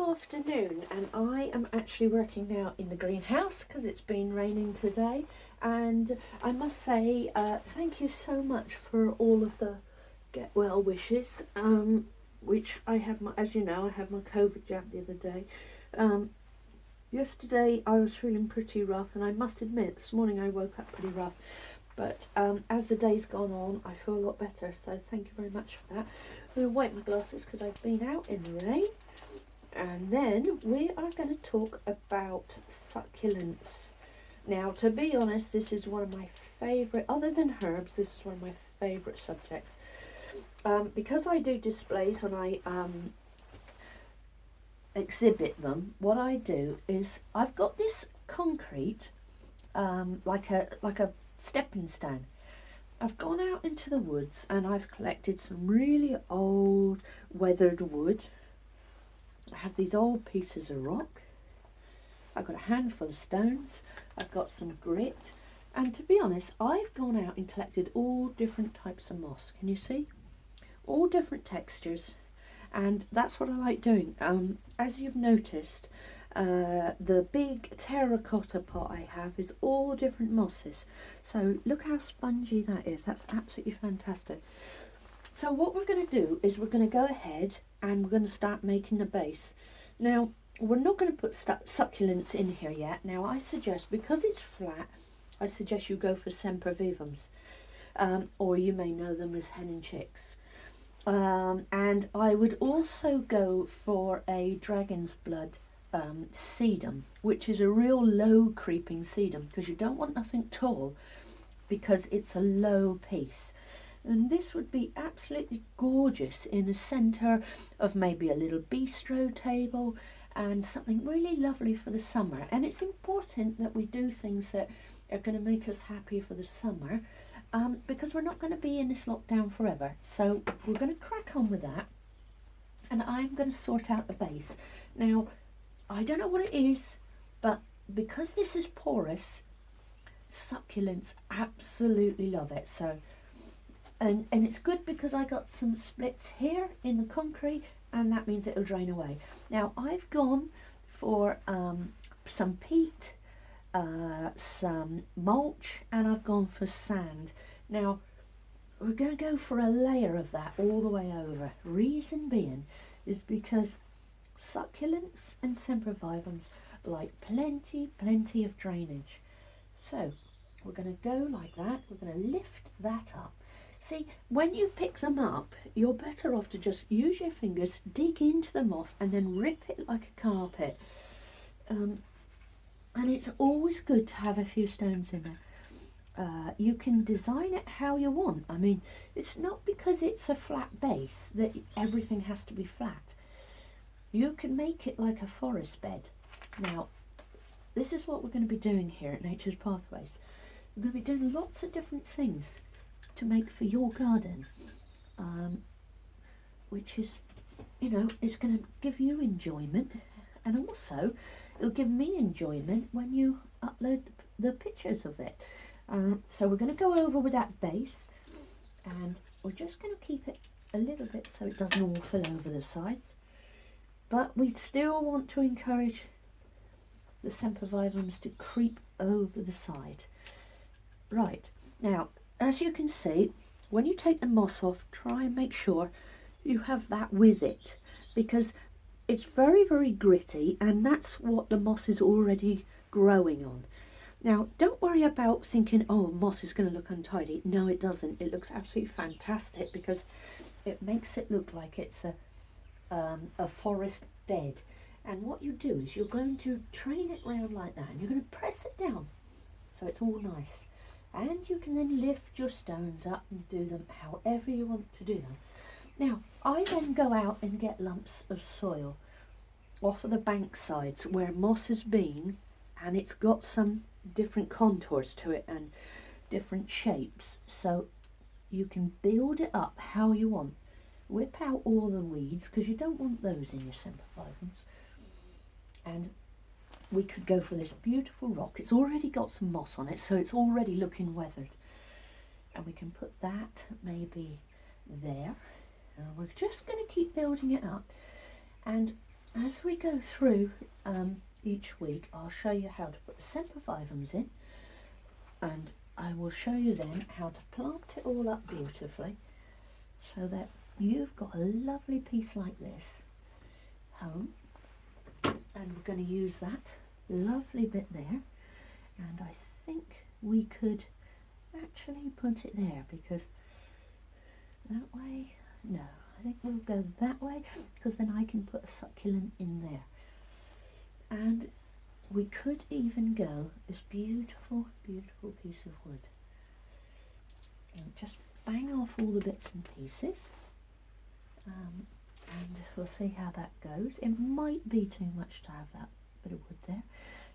afternoon, and I am actually working now in the greenhouse because it's been raining today. And I must say thank you so much for all of the get well wishes, which I have my, as you know, I had my COVID jab the other day. Yesterday I was feeling pretty rough, and I must admit this morning I woke up pretty rough, but as the day's gone on I feel a lot better, so thank you very much for that. I'm going to wipe my glasses because I've been out in the rain. And then we are going to talk about succulents. Now, to be honest, this is one of my favourite, other than herbs, this is one of my favourite subjects. Because I do displays when I exhibit them, what I do is I've got this concrete, like a stepping stone. I've gone out into the woods and I've collected some really old weathered wood. I have these old pieces of rock. I've got a handful of stones. I've got some grit. And to be honest, I've gone out and collected all different types of moss. Can you see? All different textures. And that's what I like doing. As you've noticed, the big terracotta pot I have is all different mosses. So look how spongy that is. That's absolutely fantastic. So what we're going to do is we're going to go ahead and we're going to start making the base. Now, we're not going to put succulents in here yet. Now, I suggest, because it's flat, I suggest you go for sempervivums, or you may know them as hen and chicks. And I would also go for a dragon's blood sedum, which is a real low creeping sedum, because you don't want nothing tall, because it's a low piece. And this would be absolutely gorgeous in the centre of maybe a little bistro table, and something really lovely for the summer. And it's important that we do things that are going to make us happy for the summer, because we're not going to be in this lockdown forever. So we're going to crack on with that, and I'm going to sort out the base. Now, I don't know what it is, but because this is porous, succulents absolutely love it. So and it's good because I got some splits here in the concrete, and that means it'll drain away. Now, I've gone for some peat, some mulch, and I've gone for sand. Now, we're going to go for a layer of that all the way over. Reason being is because succulents and sempervivums like plenty of drainage. So we're going to go like that. We're going to lift that up. See, when you pick them up, you're better off to just use your fingers, dig into the moss, and then rip it like a carpet. And it's always good to have a few stones in there. You can design it how you want. I mean, it's not because it's a flat base that everything has to be flat. You can make it like a forest bed. Now, this is what we're going to be doing here at Nature's Pathways. We're going to be doing lots of different things to make for your garden, which is, you know, is going to give you enjoyment, and also it'll give me enjoyment when you upload the pictures of it. So we're going to go over with that base, and we're just going to keep it a little bit so it doesn't all fill over the sides, but we still want to encourage the sempervivums to creep over the side. Right, now, as you can see, when you take the moss off, try and make sure you have that with it, because it's very gritty, and that's what the moss is already growing on. Now, don't worry about thinking, oh, moss is going to look untidy. No, it doesn't. It looks absolutely fantastic because it makes it look like it's a forest bed. And what you do is you're going to train it round like that, and you're going to press it down so it's all nice. And you can then lift your stones up and do them however you want to do them. Now, I then go out and get lumps of soil off of the bank sides where moss has been, and it's got some different contours to it and different shapes. So you can build it up how you want. Whip out all the weeds, because you don't want those in your sempervivums. And we could go for this beautiful rock. It's already got some moss on it, so it's already looking weathered. And we can put that maybe there. And we're just going to keep building it up. And as we go through each week, I'll show you how to put the sempervivums in, and I will show you then how to plant it all up beautifully so that you've got a lovely piece like this home. And we're going to use that lovely bit there, and I think we could actually put it there, because that way, no, I think we'll go that way, because then I can put a succulent in there. And we could even go this beautiful, beautiful piece of wood and just bang off all the bits and pieces, and we'll see how that goes. It might be too much to have that bit of wood there.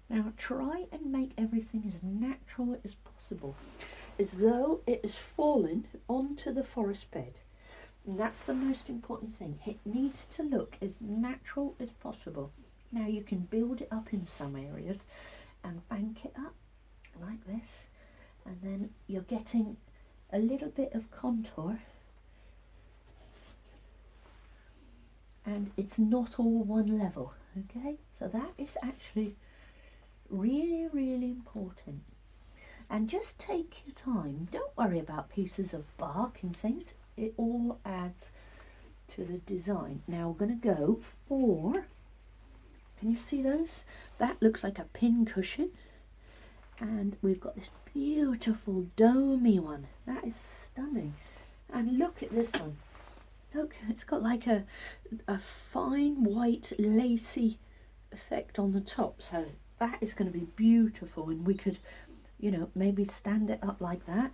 Now try and make everything as natural as possible, as though it has fallen onto the forest bed. And that's the most important thing. It needs to look as natural as possible. Now you can build it up in some areas and bank it up like this, and then you're getting a little bit of contour, and it's not all one level, okay? So that is actually really, really important. And just take your time. Don't worry about pieces of bark and things. It all adds to the design. Now we're going to go for, can you see those? That looks like a pin cushion. And we've got this beautiful domey one. That is stunning. And look at this one. Look, it's got like a fine white lacy effect on the top. So that is going to be beautiful, and we could, you know, maybe stand it up like that.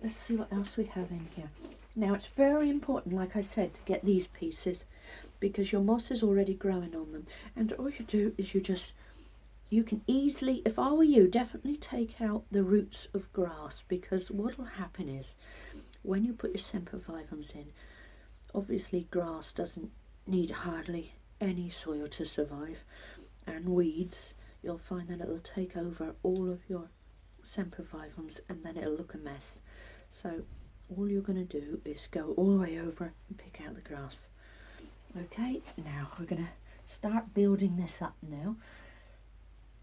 Let's see what else we have in here. Now it's very important, like I said, to get these pieces, because your moss is already growing on them. And all you do is you can easily, if I were you, definitely take out the roots of grass, because what will happen is when you put your sempervivums in, obviously grass doesn't need hardly any soil to survive, and weeds, you'll find that it'll take over all of your sempervivums, and then it'll look a mess. So all you're going to do is go all the way over and pick out the grass. Okay, now we're going to start building this up now.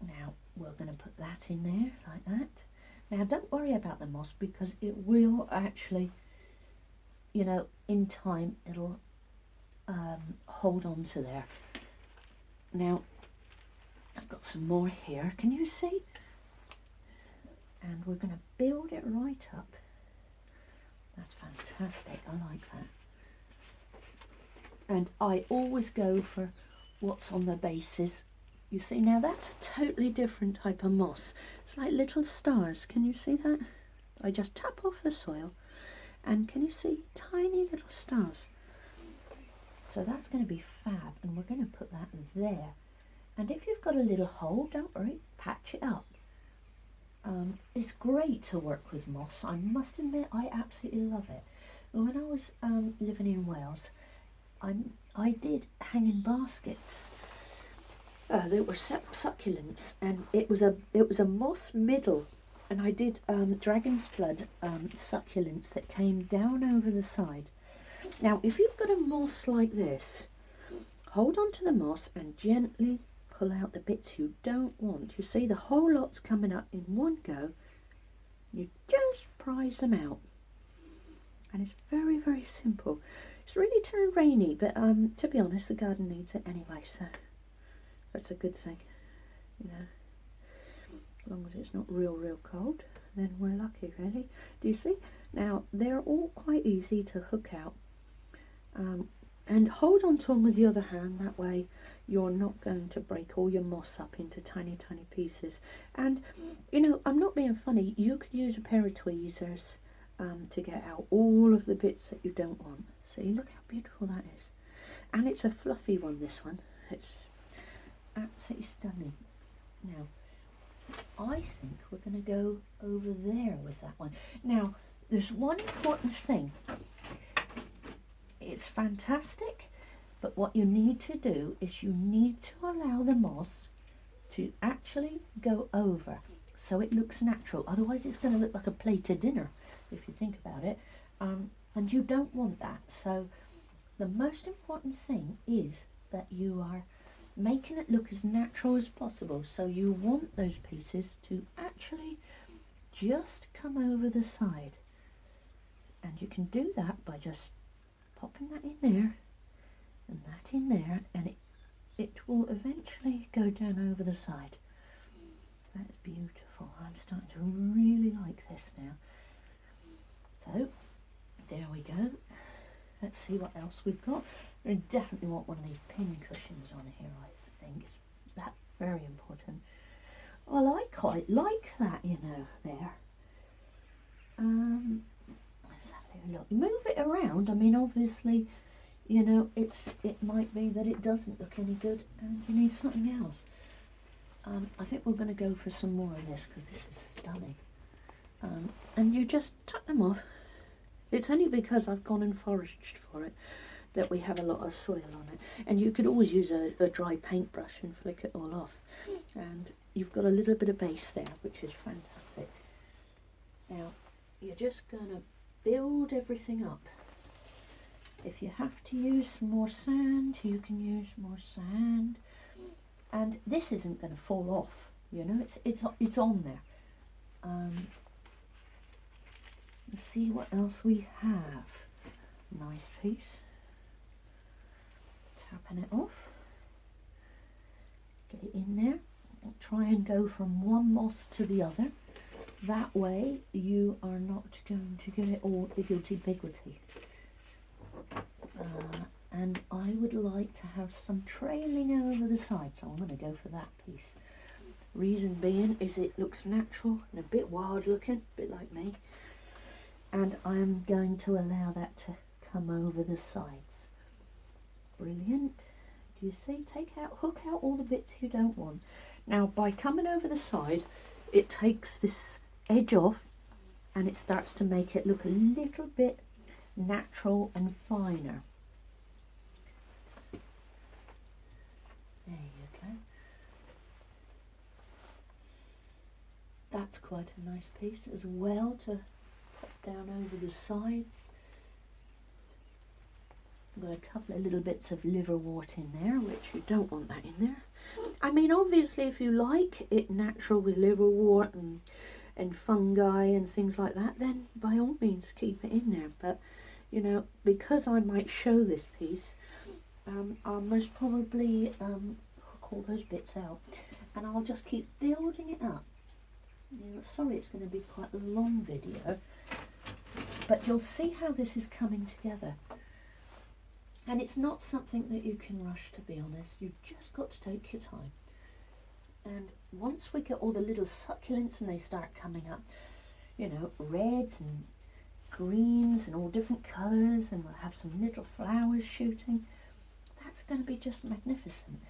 Now we're going to put that in there like that. Now don't worry about the moss, because it will actually, you know, in time it'll hold on to there. Now I've got some more here, can you see? And we're going to build it right up. That's fantastic, I like that. And I always go for what's on the bases. You see, now that's a totally different type of moss. It's like little stars, can you see that? I just tap off the soil, and can you see tiny little stars? So that's going to be fab, and we're going to put that there. And if you've got a little hole, don't worry, patch it up. It's great to work with moss. I must admit, I absolutely love it. When I was living in Wales, I did hanging baskets. They were succulents, and it was a moss middle, and I did dragon's blood succulents that came down over the side. Now, if you've got a moss like this, hold on to the moss and gently pull out the bits you don't want. You see, the whole lot's coming up in one go. You just prise them out, and it's very, very simple. It's really turned rainy, but to be honest, the garden needs it anyway, so that's a good thing, you know. As long as it's not real cold, then we're lucky, really. Do you see? Now, they're all quite easy to hook out. And hold on to them with the other hand, that way you're not going to break all your moss up into tiny pieces. And, you know, I'm not being funny, you could use a pair of tweezers to get out all of the bits that you don't want. See, look how beautiful that is. And it's a fluffy one, this one. It's absolutely stunning. Now, I think we're going to go over there with that one. Now, there's one important thing. It's fantastic, but what you need to do is you need to allow the moss to actually go over so it looks natural. Otherwise it's going to look like a plate of dinner, if you think about it, and you don't want that. So the most important thing is that you are making it look as natural as possible. So you want those pieces to actually just come over the side. And you can do that by just popping that in there and that in there, and it will eventually go down over the side. That's beautiful. I'm starting to really like this now. So there we go. Let's see what else we've got. We definitely want one of these pin cushions on here, I think. That's very important. Well, I quite like that, you know, there. Let's have a look. Move it around. I mean, obviously, you know, it might be that it doesn't look any good and you need something else. I think we're going to go for some more of this because this is stunning. And you just tuck them off. It's only because I've gone and foraged for it that we have a lot of soil on it. And you could always use a dry paintbrush and flick it all off. And you've got a little bit of base there, which is fantastic. Now, you're just going to build everything up. If you have to use more sand, you can use more sand. And this isn't going to fall off, you know, it's on there. Let's see what else we have. Nice piece. Tapping it off. Get it in there. Try and go from one moss to the other. That way you are not going to get it all higgledy-piggledy. And I would like to have some trailing over the side, so I'm going to go for that piece. Reason being is it looks natural and a bit wild looking, a bit like me. And I'm going to allow that to come over the sides. Brilliant. Do you see? Hook out all the bits you don't want. Now, by coming over the side, it takes this edge off and it starts to make it look a little bit natural and finer. There you go. That's quite a nice piece as well to pop down over the sides. I've got a couple of little bits of liverwort in there, which you don't want that in there. I mean, obviously, if you like it natural with liverwort and fungi and things like that, then by all means keep it in there. But, you know, because I might show this piece, I'll most probably hook all those bits out and I'll just keep building it up. You know, sorry, it's going to be quite a long video, but you'll see how this is coming together. And it's not something that you can rush, to be honest. You've just got to take your time. And once we get all the little succulents and they start coming up, you know, reds and greens and all different colours, and we'll have some little flowers shooting, that's going to be just magnificent.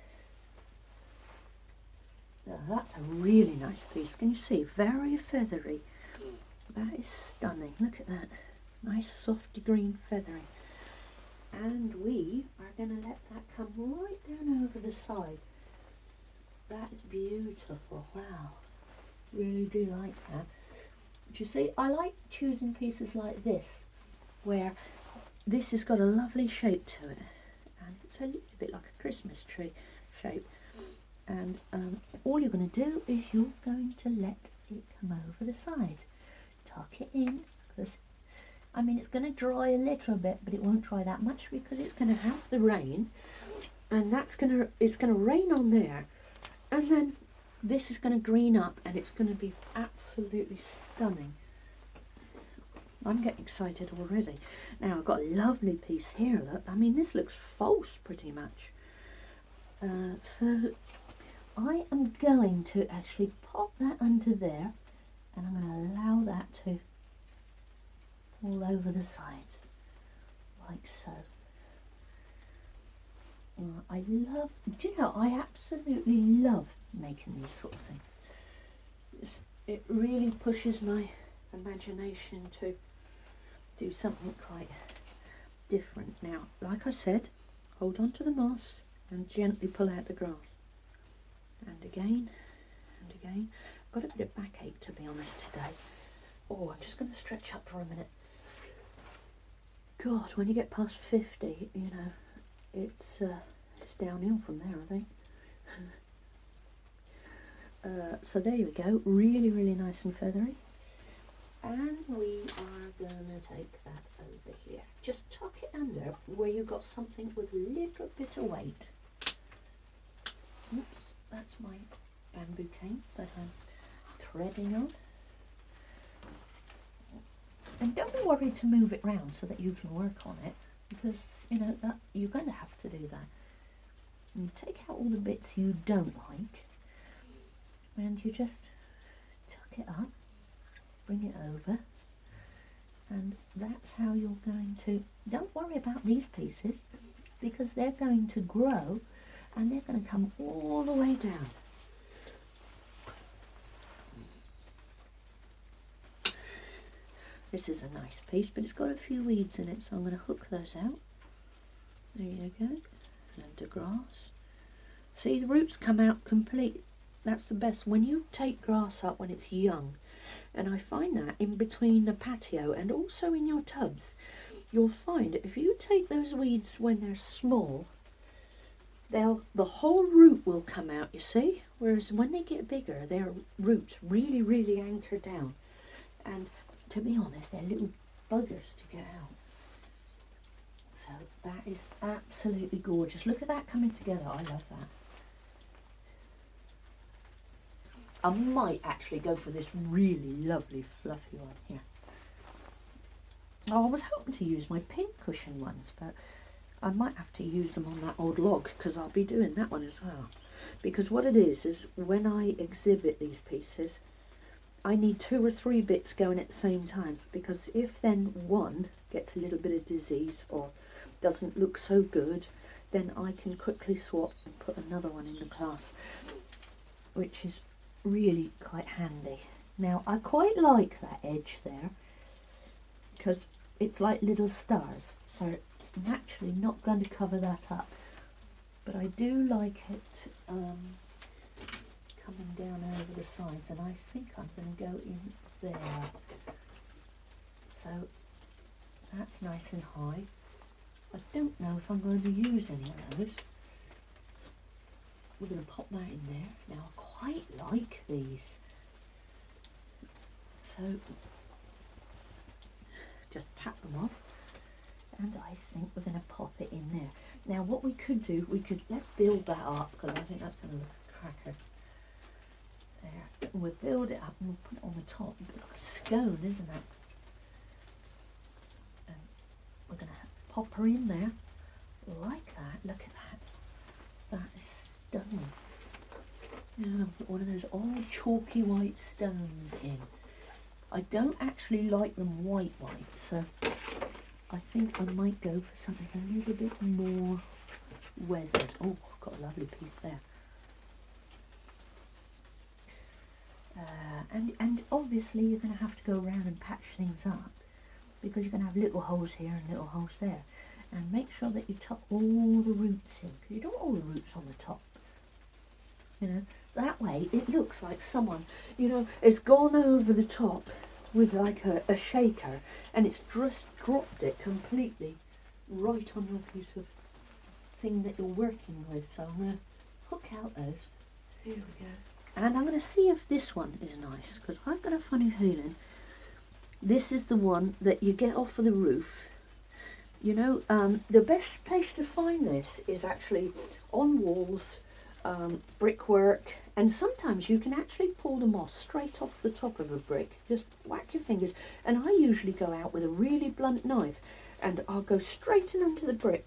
Now, that's a really nice piece. Can you see? Very feathery. That is stunning. Look at that. Nice softy green feathering. And we are going to let that come right down over the side. That is beautiful. Wow. Really do like that. Do you see? I like choosing pieces like this, where this has got a lovely shape to it. And it's a little bit like a Christmas tree shape. And all you're going to do is you're going to let it come over the side. Tuck it in, because I mean it's going to dry a little bit, but it won't dry that much because it's going to have the rain, and it's going to rain on there, and then this is going to green up and it's going to be absolutely stunning. I'm getting excited already. Now I've got a lovely piece here, look. I mean, this looks false pretty much. So I am going to actually pop that under there, and I'm going to allow that to fall over the sides, like so. I love, do you know, I absolutely love making these sort of things. It really pushes my imagination to do something quite different. Now, like I said, hold on to the moss and gently pull out the grass. And again, and again. I've got a bit of backache, to be honest, today. Oh, I'm just going to stretch up for a minute. God, when you get past 50, you know, it's It's downhill from there, I think. So there you go, really, really nice and feathery. And we are going to take that over here. Just tuck it under where you've got something with a little bit of weight. Oops, that's my bamboo canes that I'm threading on. And don't worry to move it round so that you can work on it, because you know that you're going to have to do that. You take out all the bits you don't like, and you just tuck it up, bring it over, and that's how you're going to. Don't worry about these pieces, because they're going to grow and they're going to come all the way down. This is a nice piece, but it's got a few weeds in it, so I'm going to hook those out. There you go. And grass. See, the roots come out complete. That's the best. When you take grass up when it's young, and I find that in between the patio and also in your tubs, you'll find if you take those weeds when they're small, the whole root will come out, you see? Whereas when they get bigger, their roots really, really anchor down. And to be honest, they're little buggers to get out. So that is absolutely gorgeous. Look at that coming together. I love that. I might actually go for this really lovely fluffy one here. Oh, I was hoping to use my pink cushion ones, but I might have to use them on that old log, because I'll be doing that one as well. Because what it is when I exhibit these pieces, I need 2 or 3 bits going at the same time, because if then one gets a little bit of disease or doesn't look so good, then I can quickly swap and put another one in the class, which is really quite handy. Now I quite like that edge there, because it's like little stars, so I'm actually not going to cover that up, but I do like it coming down over the sides, and I think I'm going to go in there. So that's nice and high. I don't know if I'm going to use any of those. We're going to pop that in there. Now I quite like these. So just tap them off, and I think we're going to pop it in there. Now what we could do, let's build that up, because I think that's going to look a cracker. There. We'll build it up and we'll put it on the top. It's like a scone, isn't it? And we're going to pop her in there like that. Look at that. That is stunning. Now I've put one of those old chalky white stones in. I don't actually like them white, so I think I might go for something a little bit more weathered. Oh, I've got a lovely piece there. And obviously you're going to have to go around and patch things up, because you're going to have little holes here and little holes there, and make sure that you tuck all the roots in, because you don't want all the roots on the top, you know. That way it looks like someone, you know, has gone over the top with like a shaker, and it's just dropped it completely right on your piece of thing that you're working with. So I'm going to hook out those. Here we go. And I'm going to see if this one is nice, because I've got a funny feeling this is the one that you get off of the roof. You know, the best place to find this is actually on walls, brickwork, and sometimes you can actually pull the moss straight off the top of a brick. Just whack your fingers, and I usually go out with a really blunt knife, and I'll go straight in under the brick,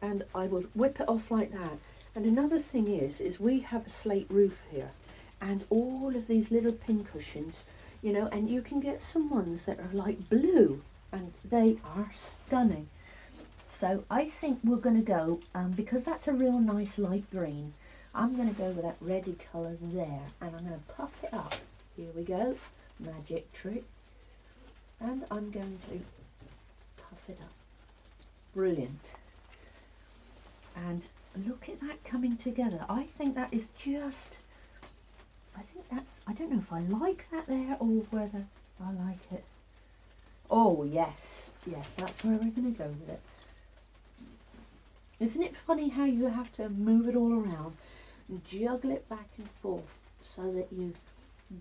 and I will whip it off like that. And another thing is we have a slate roof here, and all of these little pin cushions, you know, and you can get some ones that are like blue, and they are stunning. So I think we're going to go, because that's a real nice light green, I'm going to go with that reddy colour there, and I'm going to puff it up. Here we go, magic trick. And I'm going to puff it up. Brilliant. And look at that coming together. I think that is just, I don't know if I like that there or whether I like it. Oh yes, yes, that's where we're going to go with it. Isn't it funny how you have to move it all around and juggle it back and forth so that you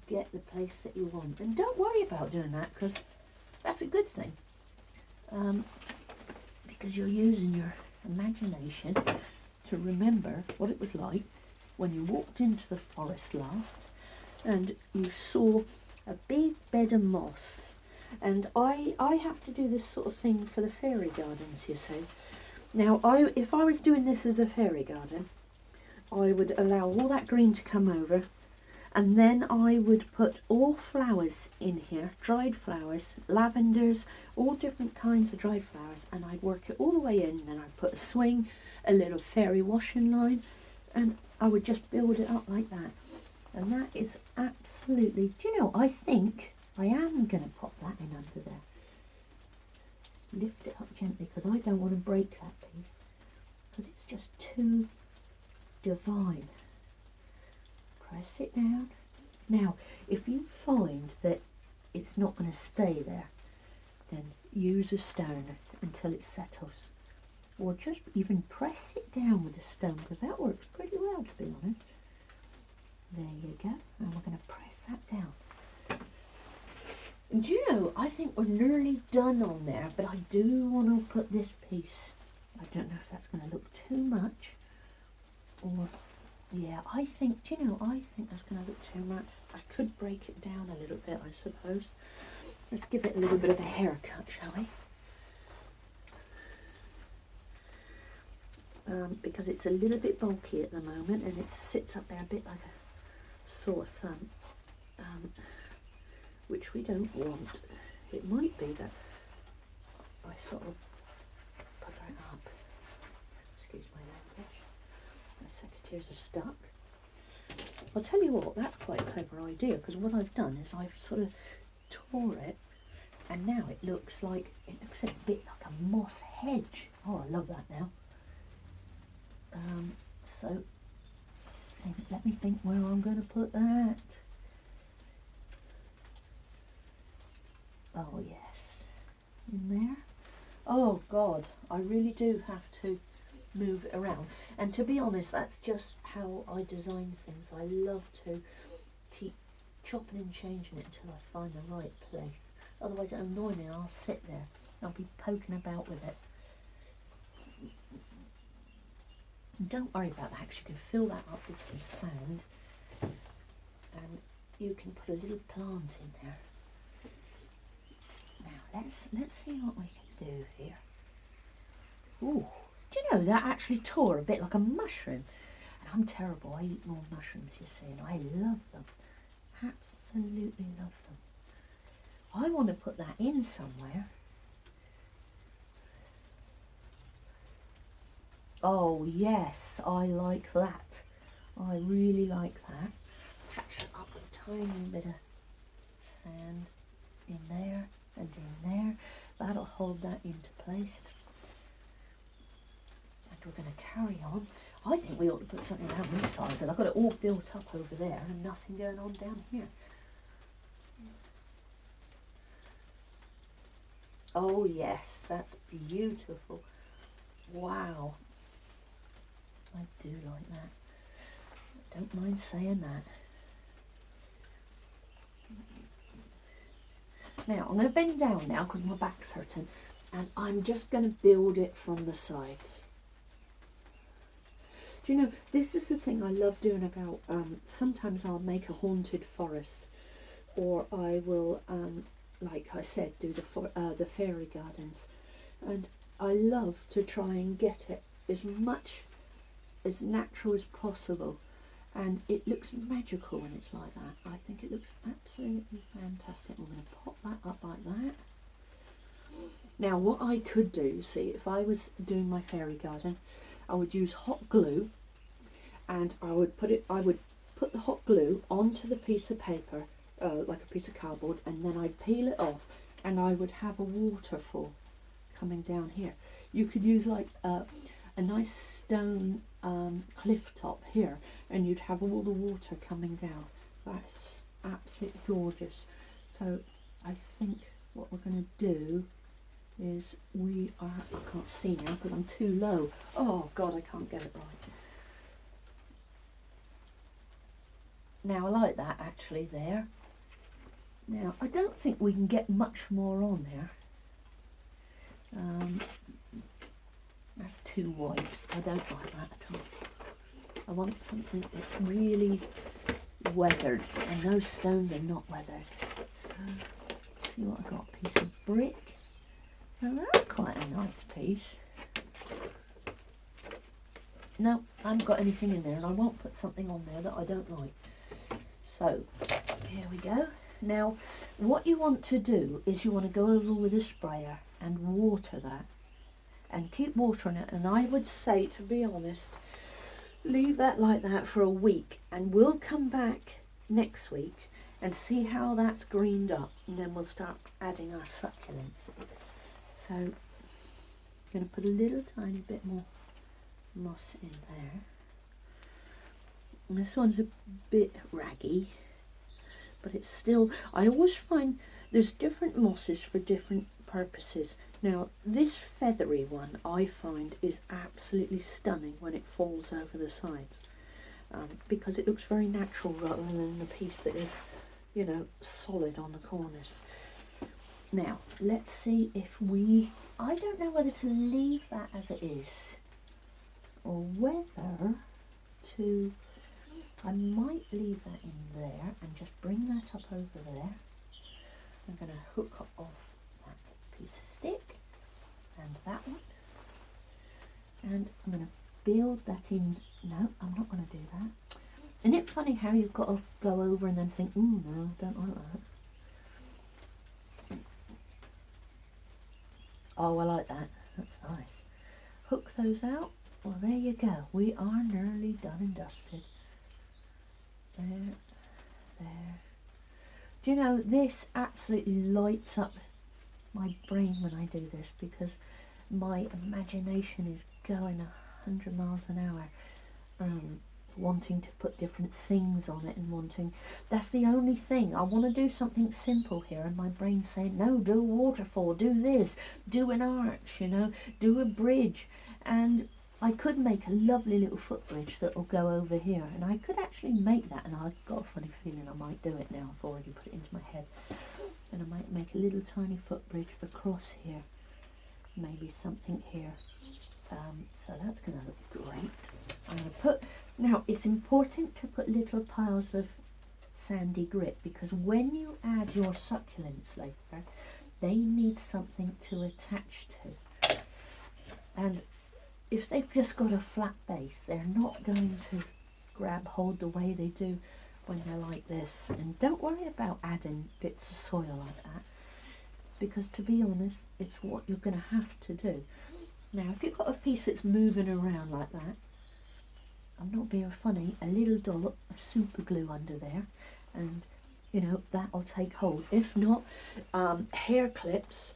get the place that you want? And don't worry about doing that, because that's a good thing. Because you're using your imagination to remember what it was like when you walked into the forest last and you saw a big bed of moss. And I have to do this sort of thing for the fairy gardens, you see. Now, if I was doing this as a fairy garden, I would allow all that green to come over, and then I would put all flowers in here, dried flowers, lavenders, all different kinds of dried flowers, and I'd work it all the way in, and then I'd put a swing, a little fairy washing line, and I would just build it up like that. And that is absolutely, do you know, I think I am going to pop that in under there. Lift it up gently, because I don't want to break that piece, because it's just too divine. Press it down. Now, if you find that it's not going to stay there, then use a stone until it settles. Or just even press it down with a stone, because that works pretty well, to be honest. There you go. And we're going to press that down. And do you know, I think we're nearly done on there, but I do want to put this piece. I don't know if that's going to look too much, or, yeah, I think, do you know, I think that's going to look too much. I could break it down a little bit, I suppose. Let's give it a little bit of a haircut, shall we? Because it's a little bit bulky at the moment, and it sits up there a bit like a sore thumb, which we don't want. It might be that I sort of put that up. Excuse my language. My secateurs are stuck. I'll tell you what, that's quite a clever idea, because what I've done is I've sort of tore it, and now it looks a bit like a moss hedge. Oh, I love that now. So let me think where I'm going to put that. Oh yes, in there. Oh God, I really do have to move it around. And to be honest, that's just how I design things. I love to keep chopping and changing it until I find the right place. Otherwise it'll annoy me and I'll sit there. I'll be poking about with it. And don't worry about that, because you can fill that up with some sand, and you can put a little plant in there. Now let's see what we can do here. Ooh, do you know that actually tore a bit like a mushroom? And I'm terrible, I eat more mushrooms, you see, and I love them. Absolutely love them. I want to put that in somewhere. Oh yes, I like that. I really like that. Patch it up with a tiny bit of sand in there and in there. That'll hold that into place. And we're going to carry on. I think we ought to put something around this side, because I've got it all built up over there and nothing going on down here. Oh yes, that's beautiful. Wow. I do like that. I don't mind saying that. Now, I'm going to bend down now because my back's hurting, and I'm just going to build it from the sides. Do you know, this is the thing I love doing about, sometimes I'll make a haunted forest, or I will, like I said, do the fairy gardens, and I love to try and get it as natural as possible, and it looks magical when it's like that. I think it looks absolutely fantastic. We're going to pop that up like that. Now what I could do, see, if I was doing my fairy garden, I would use hot glue, and I would put the hot glue onto the piece of paper, like a piece of cardboard, and then I'd peel it off, and I would have a waterfall coming down here. You could use like a nice stone cliff top here, and you'd have all the water coming down. That's absolutely gorgeous. So I think what we're going to do is I can't see now because I'm too low. Oh God, I can't get it right. Now I like that actually there. Now I don't think we can get much more on there. That's too white. I don't like that at all. I want something that's really weathered, and those stones are not weathered. Let's see what I got. A piece of brick. Now that's quite a nice piece. No, I haven't got anything in there, and I won't put something on there that I don't like. So here we go. Now what you want to do is you want to go over with a sprayer and water that, and keep watering it. And I would say, to be honest, leave that like that for a week, and we'll come back next week and see how that's greened up, and then we'll start adding our succulents. So I'm going to put a little tiny bit more moss in there. And this one's a bit raggy, but it's still, I always find there's different mosses for different purposes. Now this feathery one I find is absolutely stunning when it falls over the sides, because it looks very natural rather than the piece that is, you know, solid on the corners. Now let's see if I don't know whether to leave that as it is or whether to, I might leave that in there and just bring that up over there. I'm going to hook off that piece of stick and that one, and I'm going to build that in. No, I'm not going to do that. Isn't it funny how you've got to go over and then think, oh no, I don't like that. Oh, I like that. That's nice. Hook those out. Well, there you go. We are nearly done and dusted. There, there. Do you know, this absolutely lights up my brain when I do this, because my imagination is going 100 miles an hour, wanting to put different things on it, and wanting, that's the only thing. I want to do something simple here, and my brain's saying, no, do a waterfall, do this, do an arch, you know, do a bridge. And I could make a lovely little footbridge that will go over here, and I could actually make that, and I've got a funny feeling I might do it now. I've already put it into my head. And I might make a little tiny footbridge across here, maybe something here. So that's going to look great. I'm going to put, now it's important to put little piles of sandy grit, because when you add your succulents later, they need something to attach to. And if they've just got a flat base, they're not going to grab hold the way they do when they're like this. And don't worry about adding bits of soil like that, because to be honest, it's what you're going to have to do. Now if you've got a piece that's moving around like that, I'm not being funny, a little dollop of super glue under there, and you know, that'll take hold. If not, hair clips.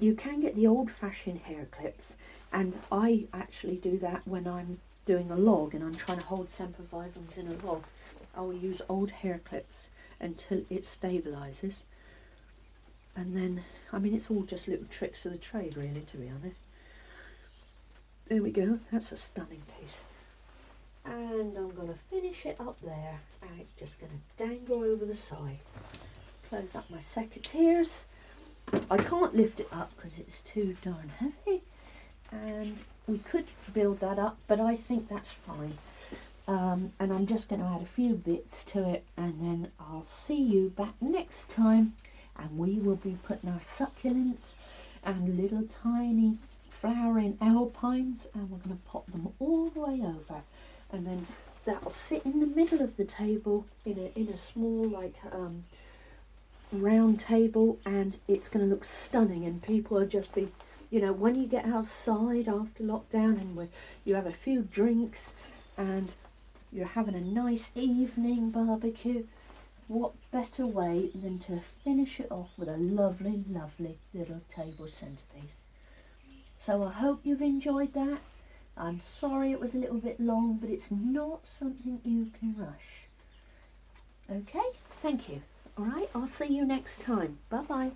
You can get the old-fashioned hair clips, and I actually do that when I'm doing a log and I'm trying to hold sempervivums in a log. I will use old hair clips until it stabilises, and then, I mean, it's all just little tricks of the trade really, to be honest. There we go, that's a stunning piece. And I'm going to finish it up there, and it's just going to dangle over the side. Close up my secateurs. I can't lift it up because it's too darn heavy, and we could build that up, but I think that's fine. And I'm just going to add a few bits to it, and then I'll see you back next time, and we will be putting our succulents and little tiny flowering alpines, and we're going to pop them all the way over, and then that'll sit in the middle of the table in a small, like, round table, and it's going to look stunning, and people will just be, you know, when you get outside after lockdown and you have a few drinks and you're having a nice evening barbecue, what better way than to finish it off with a lovely, lovely little table centerpiece. So I hope you've enjoyed that. I'm sorry it was a little bit long, but it's not something you can rush. Okay, thank you. All right, I'll see you next time. Bye-bye.